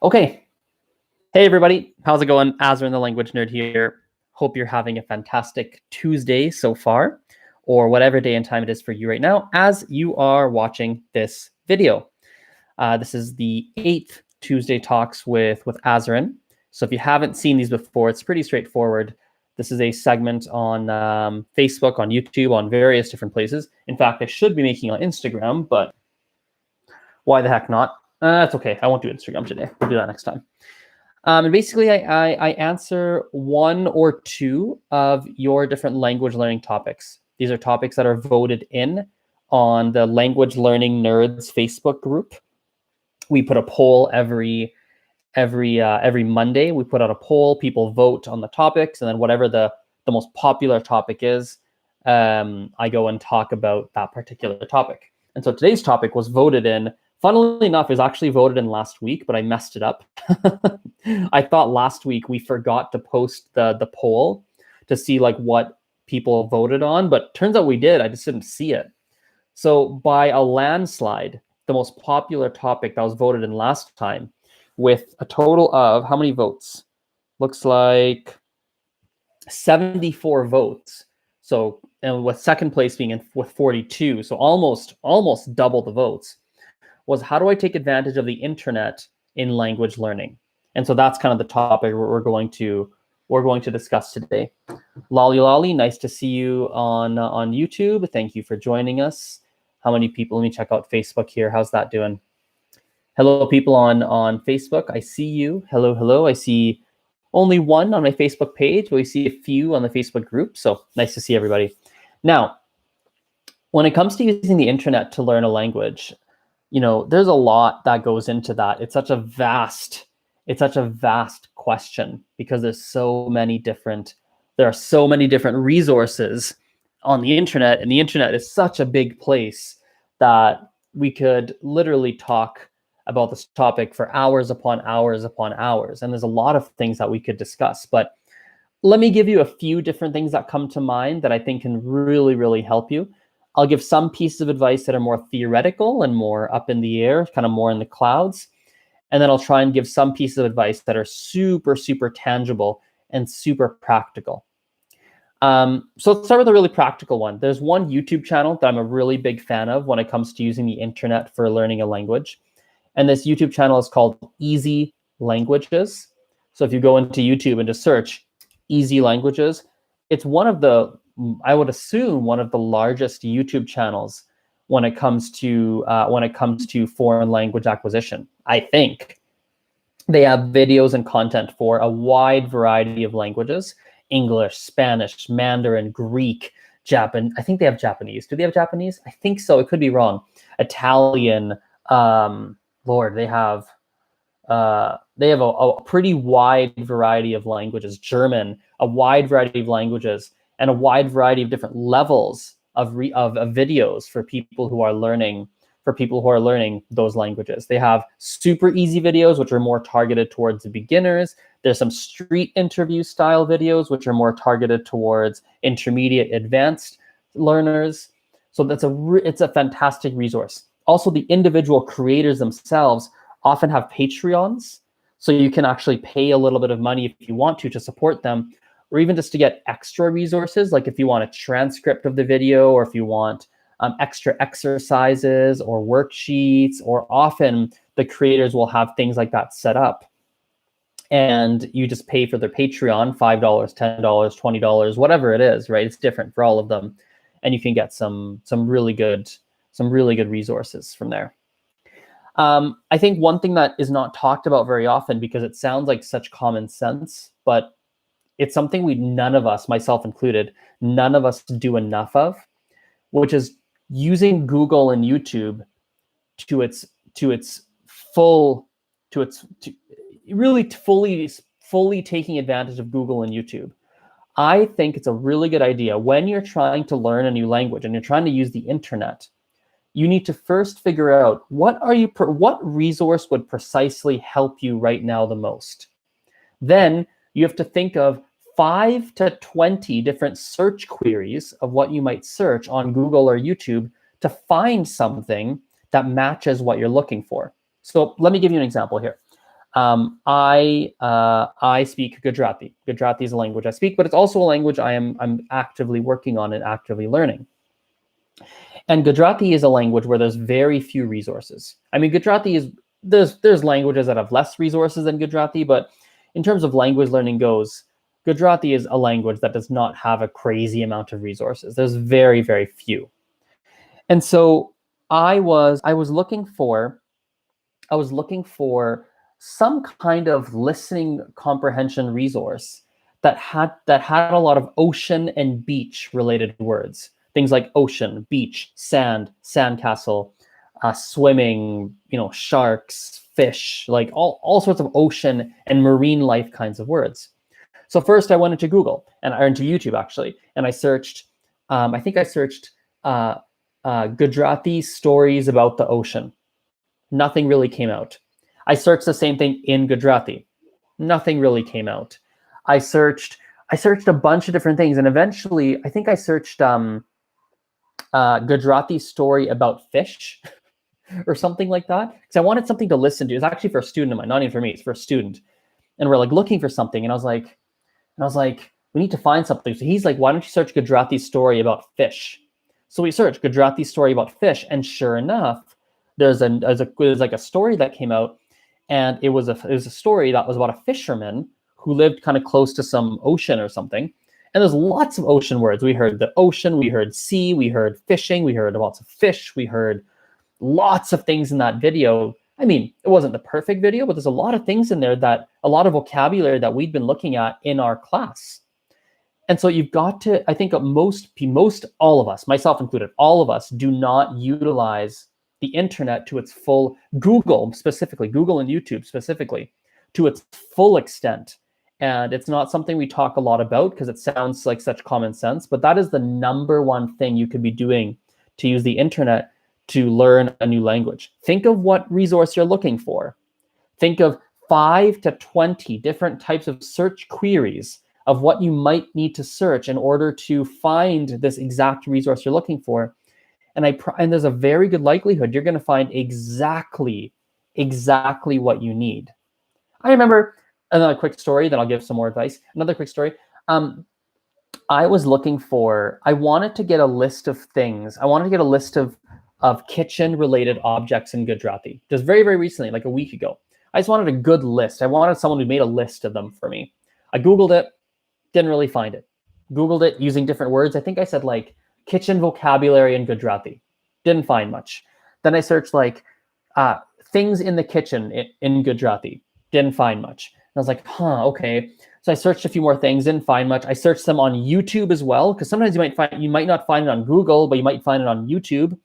Okay. Hey, everybody. How's it going? Azren, the language nerd here. Hope you're having a fantastic Tuesday so far, or whatever day and time it is for you right now, as you are watching this video. This is the 8th Tuesday Talks with Azren. So if you haven't seen these before, it's pretty straightforward. This is a segment on Facebook, on YouTube, on various different places. In fact, I should be making on Instagram, but why the heck not? That's okay. I won't do Instagram today. We'll do that next time. And basically, I answer one or two of your different language learning topics. These are topics that are voted in on the Language Learning Nerds Facebook group. We put a poll every Monday. We put out a poll. People vote on the topics, and then whatever the most popular topic is, I go and talk about that particular topic. And so today's topic was voted in. Funnily enough, it was actually voted in last week, but I messed it up. I thought last week we forgot to post the poll to see like what people voted on, but turns out we did. I just didn't see it. So by a landslide, the most popular topic that was voted in last time, with a total of how many votes? Looks like 74 votes. So, and with second place being with 42, so almost double the votes, was how do I take advantage of the internet in language learning? And so that's kind of the topic we're going to discuss today. Lolly, nice to see you on YouTube. Thank you for joining us. How many people? Let me check out Facebook here. How's that doing? Hello, people on Facebook. I see you. Hello. I see only one on my Facebook page, but we see a few on the Facebook group. So nice to see everybody. Now, when it comes to using the internet to learn a language, you know, there's a lot that goes into that. It's such a vast question because there are so many different resources on the internet, and the internet is such a big place that we could literally talk about this topic for hours upon hours upon hours. And there's a lot of things that we could discuss, but let me give you a few different things that come to mind that I think can really, really help you. I'll give some pieces of advice that are more theoretical and more up in the air, kind of more in the clouds. And then I'll try and give some pieces of advice that are super, super tangible and super practical. So let's start with a really practical one. There's one YouTube channel that I'm a really big fan of when it comes to using the internet for learning a language. And this YouTube channel is called Easy Languages. So if you go into YouTube and just search Easy Languages, it's one of the, I would assume, one of the largest YouTube channels when it comes to foreign language acquisition. I think they have videos and content for a wide variety of languages: English, Spanish, Mandarin, Greek, Japan. I think they have Japanese. Do they have Japanese? I think so. It could be wrong. Italian. Lord, they have a pretty wide variety of languages. German, a wide variety of languages, and a wide variety of different levels of videos for people who are learning those languages. They have super easy videos, which are more targeted towards the beginners. There's some street interview style videos, which are more targeted towards intermediate advanced learners. So it's a fantastic resource. Also, the individual creators themselves often have Patreons, so you can actually pay a little bit of money if you want to support them, or even just to get extra resources, like if you want a transcript of the video, or if you want extra exercises or worksheets, or often the creators will have things like that set up. And you just pay for their Patreon, $5, $10, $20, whatever it is, right? It's different for all of them. And you can get some really good resources from there. I think one thing that is not talked about very often, because it sounds like such common sense, but it's something none of us, myself included, none of us do enough of, which is using Google and YouTube fully taking advantage of Google and YouTube. I think it's a really good idea when you're trying to learn a new language and you're trying to use the internet. You need to first figure out what resource would precisely help you right now the most. Then you have to think of 5 to 20 different search queries of what you might search on Google or YouTube to find something that matches what you're looking for. So let me give you an example here. I speak Gujarati. Gujarati is a language I speak, but it's also a language I'm actively working on and actively learning. And Gujarati is a language where there's very few resources. I mean, Gujarati is there's languages that have less resources than Gujarati, but in terms of language learning goes, Gujarati is a language that does not have a crazy amount of resources. There's very, very few. And so I was looking for some kind of listening comprehension resource that had a lot of ocean and beach related words. Things like ocean, beach, sand, sandcastle, swimming, sharks, fish, like all sorts of ocean and marine life kinds of words. So first I went into Google or into YouTube actually, and I searched, I think I searched Gujarati stories about the ocean. Nothing really came out. I searched the same thing in Gujarati. Nothing really came out. I searched a bunch of different things, and eventually I think I searched Gujarati story about fish or something like that, because I wanted something to listen to. It's actually for a student of mine, not even for me, it's for a student. And we're like looking for something, and I was like, we need to find something. So he's like, why don't you search Gujarati story about fish? So we searched Gujarati story about fish, and sure enough, there's like a story that came out, and it was a story that was about a fisherman who lived kind of close to some ocean or something. And there's lots of ocean words. We heard the ocean, we heard sea, we heard fishing, we heard lots of fish, we heard lots of things in that video. I mean, it wasn't the perfect video, but there's a lot of things in there, a lot of vocabulary that we'd been looking at in our class. And so you've got to, I think most all of us, myself included, all of us do not utilize the internet to its full, Google specifically, Google and YouTube specifically, to its full extent. And it's not something we talk a lot about because it sounds like such common sense, but that is the number one thing you could be doing to use the internet to learn a new language. Think of what resource you're looking for. Think of 5 to 20 different types of search queries of what you might need to search in order to find this exact resource you're looking for. And there's a very good likelihood you're going to find exactly what you need. I remember another quick story, then I'll give some more advice. Another quick story. I wanted to get a list of things. I wanted to get a list of kitchen related objects in Gujarati. Just very, very recently, like a week ago. I just wanted a good list. I wanted someone who made a list of them for me. I Googled it, didn't really find it. Googled it using different words. I think I said like kitchen vocabulary in Gujarati. Didn't find much. Then I searched like things in the kitchen in Gujarati. Didn't find much. And I was like, okay. So I searched a few more things, didn't find much. I searched them on YouTube as well, because sometimes you might not find it on Google, but you might find it on YouTube.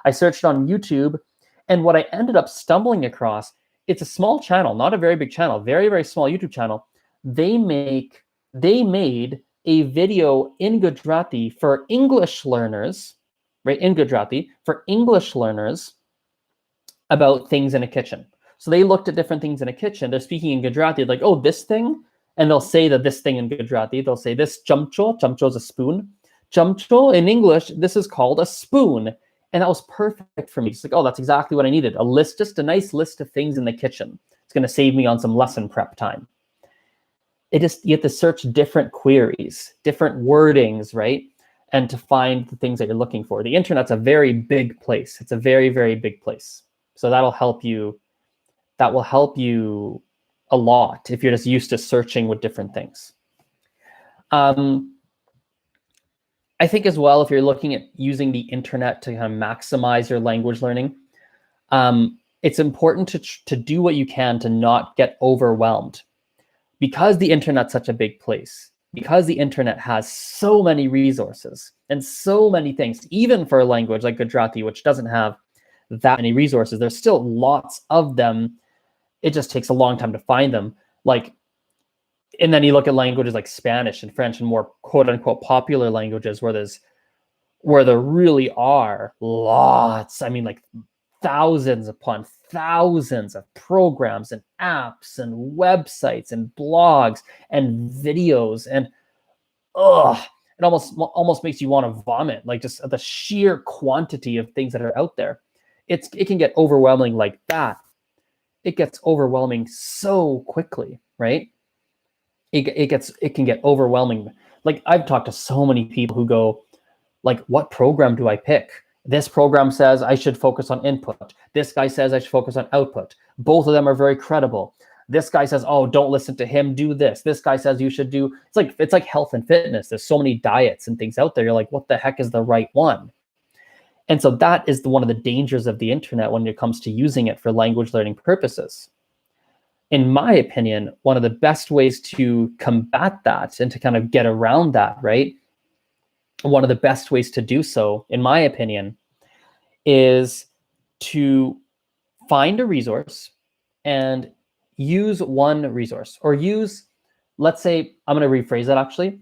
I searched on YouTube, and what I ended up stumbling across, it's a small channel, not a very big channel, very, very small YouTube channel. They made a video in Gujarati for English learners, right? In Gujarati for English learners about things in a kitchen. So they looked at different things in a kitchen. They're speaking in Gujarati, like, oh, this thing, and they'll say that this thing in Gujarati. They'll say this chamcho. Chamcho is a spoon. Chamcho in English, this is called a spoon. And that was perfect for me. It's like, oh, that's exactly what I needed. A list, just a nice list of things in the kitchen. It's going to save me on some lesson prep time. You have to search different queries, different wordings, right? And to find the things that you're looking for. The internet's a very big place. It's a very, very big place. So that'll help you. That will help you a lot if you're just used to searching with different things. I think as well, if you're looking at using the internet to kind of maximize your language learning, it's important to do what you can to not get overwhelmed. Because the internet's such a big place, because the internet has so many resources and so many things, even for a language like Gujarati, which doesn't have that many resources, there's still lots of them. It just takes a long time to find them. And then you look at languages like Spanish and French and more quote unquote popular languages where there really are lots, I mean like thousands upon thousands of programs and apps and websites and blogs and videos, and it almost makes you want to vomit, like just the sheer quantity of things that are out there. It can get overwhelming like that. it gets overwhelming so quickly, right? It can get overwhelming. Like I've talked to so many people who go, like, what program do I pick? This program says I should focus on input. This guy says I should focus on output. Both of them are very credible. This guy says, oh, don't listen to him, do this. This guy says you should do, it's like health and fitness. There's so many diets and things out there. You're like, what the heck is the right one? And so that is one of the dangers of the internet when it comes to using it for language learning purposes. In my opinion, one of the best ways to combat that and to kind of get around that, right? One of the best ways to do so, in my opinion, is to find a resource and use one resource, or use, let's say, I'm going to rephrase that actually.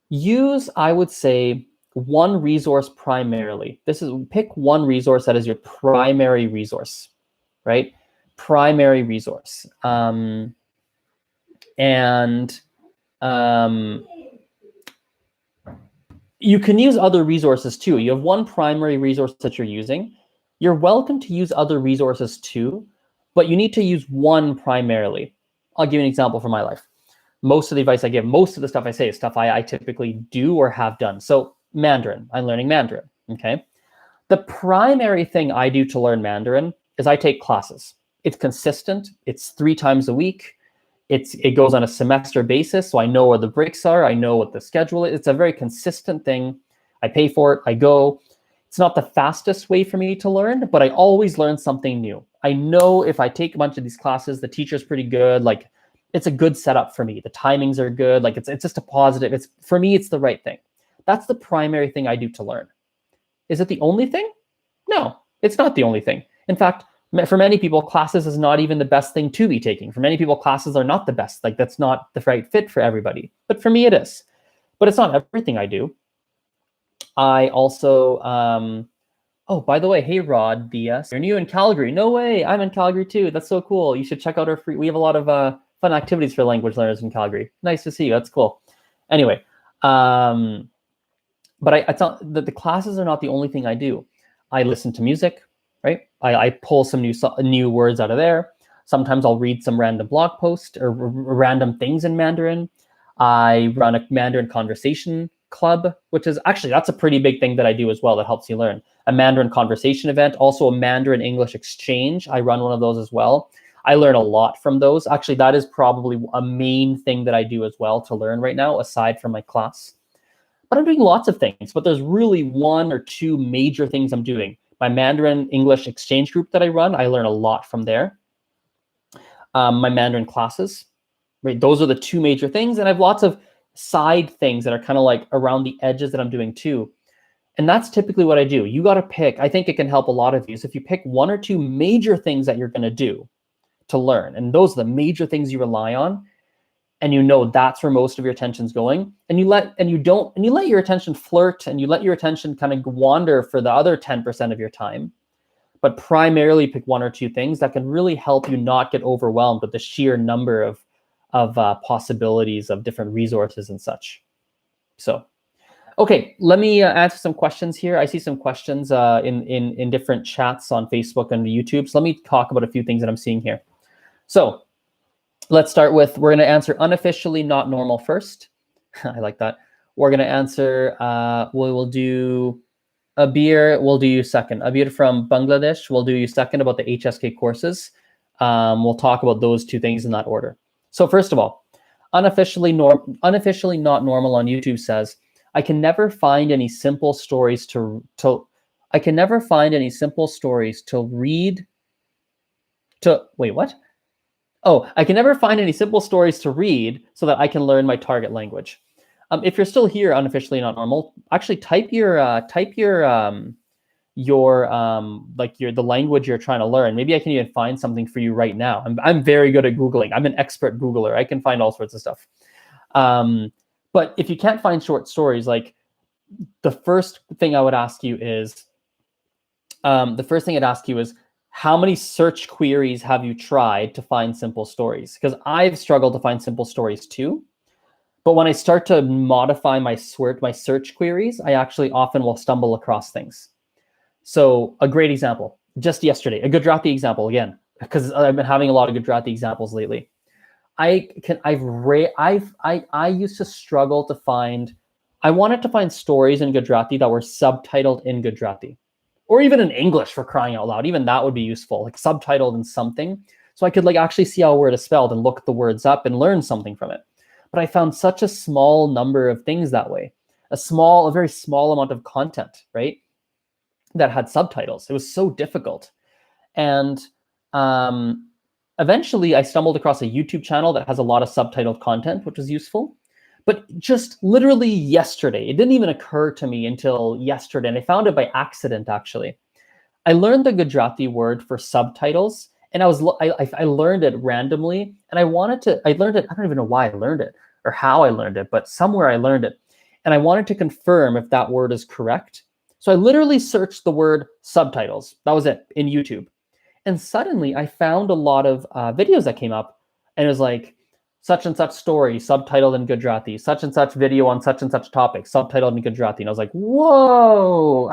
Use, I would say, one resource primarily. Pick one resource that is your primary resource, right? Primary resource. You can use other resources too. You have one primary resource that you're using. You're welcome to use other resources too, but you need to use one primarily. I'll give you an example from my life. Most of the advice I give, most of the stuff I say is stuff I typically do or have done. So Mandarin, I'm learning Mandarin, okay? The primary thing I do to learn Mandarin is I take classes. It's consistent. It's 3 times a week. It goes on a semester basis, so I know where the breaks are. I know what the schedule is. It's a very consistent thing. I pay for it. I go. It's not the fastest way for me to learn, but I always learn something new. I know if I take a bunch of these classes, the teacher's pretty good. Like, it's a good setup for me. The timings are good. Like, it's just a positive. For me, it's the right thing. That's the primary thing I do to learn. Is it the only thing? No, it's not the only thing. In fact, for many people, classes is not even the best thing to be taking. For many people, classes are not the best. Like, that's not the right fit for everybody. But for me, it is. But it's not everything I do. I also, oh, by the way, hey, Rod Diaz, you're new in Calgary. No way, I'm in Calgary too. That's so cool. You should check out our free, we have a lot of fun activities for language learners in Calgary. Nice to see you. That's cool. Anyway, but it's not, the classes are not the only thing I do. I listen to music. Right? I pull some new words out of there. Sometimes I'll read some random blog post or random things in Mandarin. I run a Mandarin conversation club, which is actually, that's a pretty big thing that I do as well that helps you learn. A Mandarin conversation event, also a Mandarin English exchange. I run one of those as well. I learn a lot from those. Actually, that is probably a main thing that I do as well to learn right now, aside from my class. But I'm doing lots of things, but there's really 1 or 2 major things I'm doing. My Mandarin English exchange group that I run, I learn a lot from there. My Mandarin classes, right? Those are the 2 major things. And I have lots of side things that are kind of like around the edges that I'm doing too. And that's typically what I do. You got to pick, I think it can help a lot of you. So if you pick 1 or 2 major things that you're going to do to learn, and those are the major things you rely on, and you know that's where most of your attention's going, and you let your attention flirt, and you let your attention kind of wander for the other 10% of your time, but primarily pick 1 or 2 things that can really help you not get overwhelmed with the sheer number of possibilities of different resources and such. So, okay, let me answer some questions here. I see some questions in different chats on Facebook and YouTube. So let me talk about a few things that I'm seeing here. So let's start with, we're going to answer unofficially not normal first. I like that. We're going to answer, we'll do Abir, we'll do you second. Abir from Bangladesh, we'll do you second about the HSK courses. We'll talk about those 2 things in that order. So first of all, unofficially not normal on YouTube says, I can never find any simple stories to read. Wait, what? Oh, I can never find any simple stories to read so that I can learn my target language. If you're still here, unofficially not normal, actually type the language you're trying to learn. Maybe I can even find something for you right now. I'm very good at Googling. I'm an expert Googler. I can find all sorts of stuff. But if you can't find short stories, like the first thing I would ask you is, how many search queries have you tried to find simple stories? Because I've struggled to find simple stories too. But when I start to modify my search queries, I actually often will stumble across things. So a great example, just yesterday, a Gujarati example again. because I've been having a lot of Gujarati examples lately. I used to struggle to find. I wanted to find stories in Gujarati that were subtitled in Gujarati, or even in English, for crying out loud. Even that would be useful, like subtitled in something, so I could like actually see how a word is spelled and look the words up and learn something from it. But I found such a small number of things that way, a very small amount of content, right, that had subtitles. It was so difficult. And eventually I stumbled across a YouTube channel that has a lot of subtitled content, which was useful. But just literally yesterday, it didn't even occur to me until yesterday, and I found it by accident, actually. I learned the Gujarati word for subtitles, and I learned it randomly, and I learned it, I don't even know why I learned it or how I learned it, but somewhere I learned it. And I wanted to confirm if that word is correct. So I literally searched the word subtitles. That was it, in YouTube. And suddenly I found a lot of videos that came up, and it was like, such and such story, subtitled in Gujarati, such and such video on such and such topic, subtitled in Gujarati. And I was like, whoa,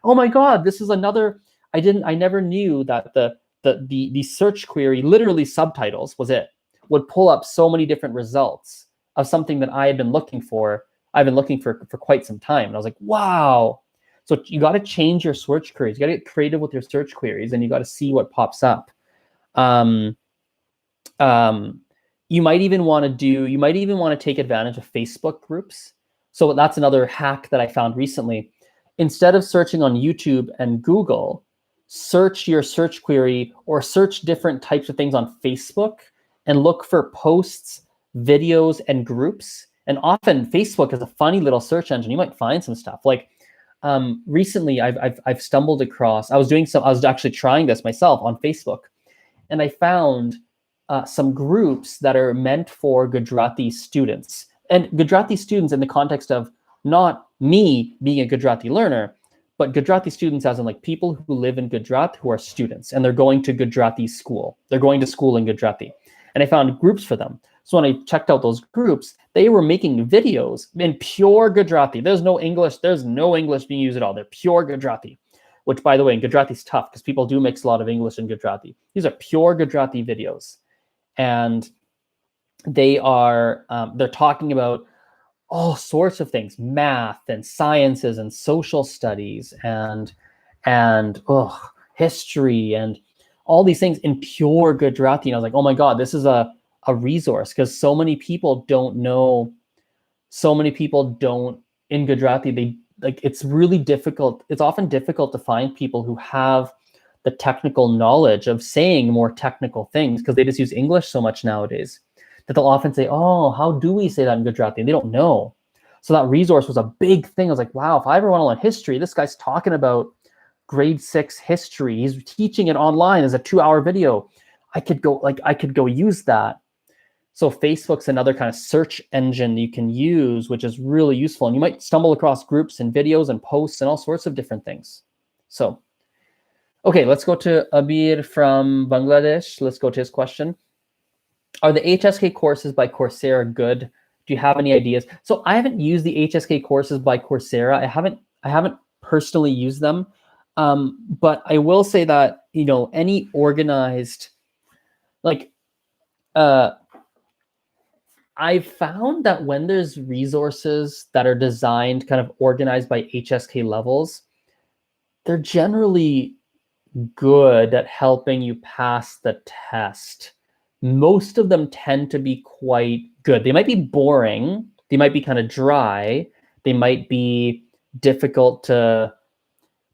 oh my God, this is another, I never knew that the search query, literally subtitles was it, would pull up so many different results of something that I had been looking for. I've been looking for quite some time. And I was like, wow. So you got to change your search queries. You got to get creative with your search queries, and you got to see what pops up. You might even want to take advantage of Facebook groups. So that's another hack that I found recently. Instead of searching on YouTube and Google, search your search query or search different types of things on Facebook and look for posts, videos, and groups. And often Facebook is a funny little search engine. You might find some stuff. Like recently, I've stumbled across. I was actually trying this myself on Facebook, and I found some groups that are meant for Gujarati students. And Gujarati students in the context of not me being a Gujarati learner, but Gujarati students as in like people who live in Gujarat who are students, and they're going to Gujarati school. They're going to school in Gujarati. And I found groups for them. So when I checked out those groups, they were making videos in pure Gujarati. There's no English being used at all. They're pure Gujarati, which, by the way, in Gujarati is tough because people do mix a lot of English and Gujarati. These are pure Gujarati videos. And they're talking about all sorts of things, math and sciences and social studies and history and all these things in pure Gujarati. And I was like, oh my God, this is a resource, because so many people don't in Gujarati, it's really difficult. It's often difficult to find people who have the technical knowledge of saying more technical things, because they just use English so much nowadays that they'll often say, oh, how do we say that in Gujarati? And they don't know. So that resource was a big thing. I was like, wow, if I ever want to learn history, this guy's talking about grade 6 history. He's teaching it online as a 2-hour video. I could go use that. So Facebook's another kind of search engine you can use, which is really useful. And you might stumble across groups and videos and posts and all sorts of different things. So, okay, let's go to Abir from Bangladesh. Let's go to his question. Are the HSK courses by Coursera good? Do you have any ideas? So I haven't used the HSK courses by Coursera. I haven't personally used them. But I will say that, any organized, I've found that when there's resources that are designed, kind of organized by HSK levels, they're generally good at helping you pass the test. Most of them tend to be quite good. They might be boring. They might be kind of dry. They might be they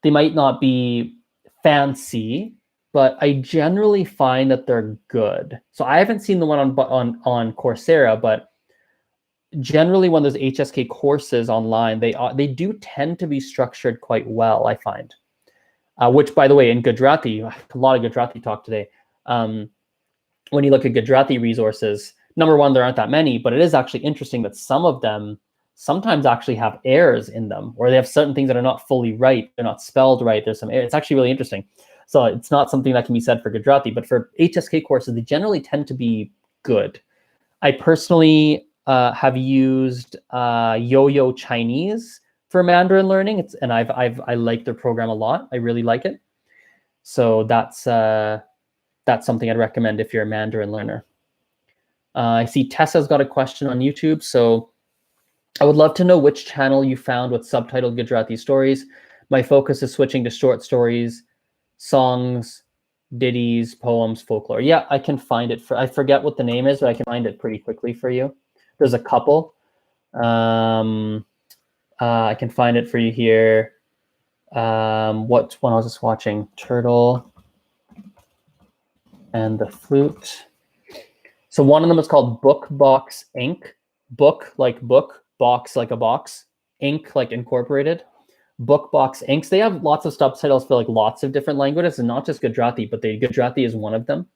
might not be fancy, but I generally find that they're good. So I haven't seen the one on Coursera, but generally when there's HSK courses online, they do tend to be structured quite well, I find. Which, by the way, in Gujarati, a lot of Gujarati talk today. When you look at Gujarati resources, number one, there aren't that many, but it is actually interesting that some of them sometimes actually have errors in them, or they have certain things that are not fully right. They're not spelled right. There's some errors. It's actually really interesting. So it's not something that can be said for Gujarati, but for HSK courses, they generally tend to be good. I personally have used Yo-Yo Chinese for Mandarin learning. I like their program a lot. I really like it. So that's that's something I'd recommend if you're a Mandarin learner. I see Tessa's got a question on YouTube, so I would love to know which channel you found with subtitled Gujarati stories. My focus is switching to short stories, songs, ditties, poems, folklore. Yeah, I can find it. I forget what the name is, but I can find it pretty quickly for you. There's a couple. I can find it for you here. What one I was just watching? Turtle and the Flute. So one of them is called Book Box Inc. Book like book, box like a box, ink like incorporated. Book Box Inc. They have lots of subtitles for like lots of different languages, and not just Gujarati, but Gujarati is one of them.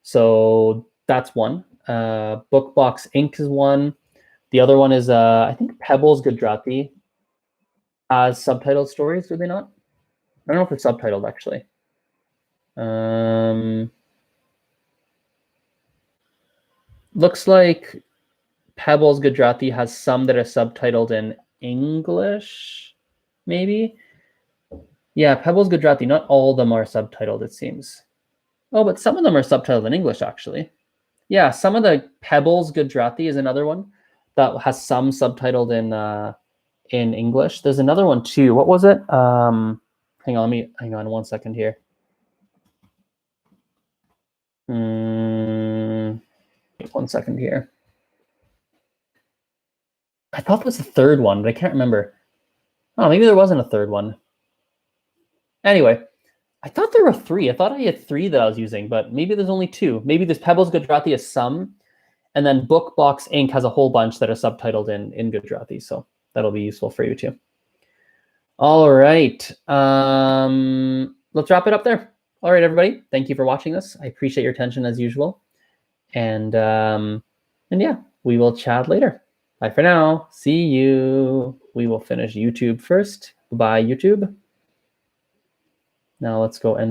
So that's one. Book Box Inc. is one. The other one is I think Pebbles Gujarati has subtitled stories. Do they not? I don't know if it's subtitled actually. Looks like Pebbles Gujarati has some that are subtitled in English, maybe. Yeah, Pebbles Gujarati, not all of them are subtitled, it seems. Oh, but some of them are subtitled in English, actually. Yeah, some of the Pebbles Gujarati is another one that has some subtitled in English. There's another one too. What was it? Hang on 1 second here. 1 second here. I thought there was a third one, but I can't remember. Oh, maybe there wasn't a third one. Anyway, I thought there were 3. I thought I had 3 that I was using, but maybe there's only 2. Maybe this Pebbles Gujarati is some, and then Book Box Inc. has a whole bunch that are subtitled in Gujarati, so that'll be useful for you too. All right, let's wrap it up there. All right, everybody, thank you for watching this. I appreciate your attention as usual, and yeah, we will chat later. Bye for now. See you. We will finish YouTube first. Goodbye, YouTube. Now let's go and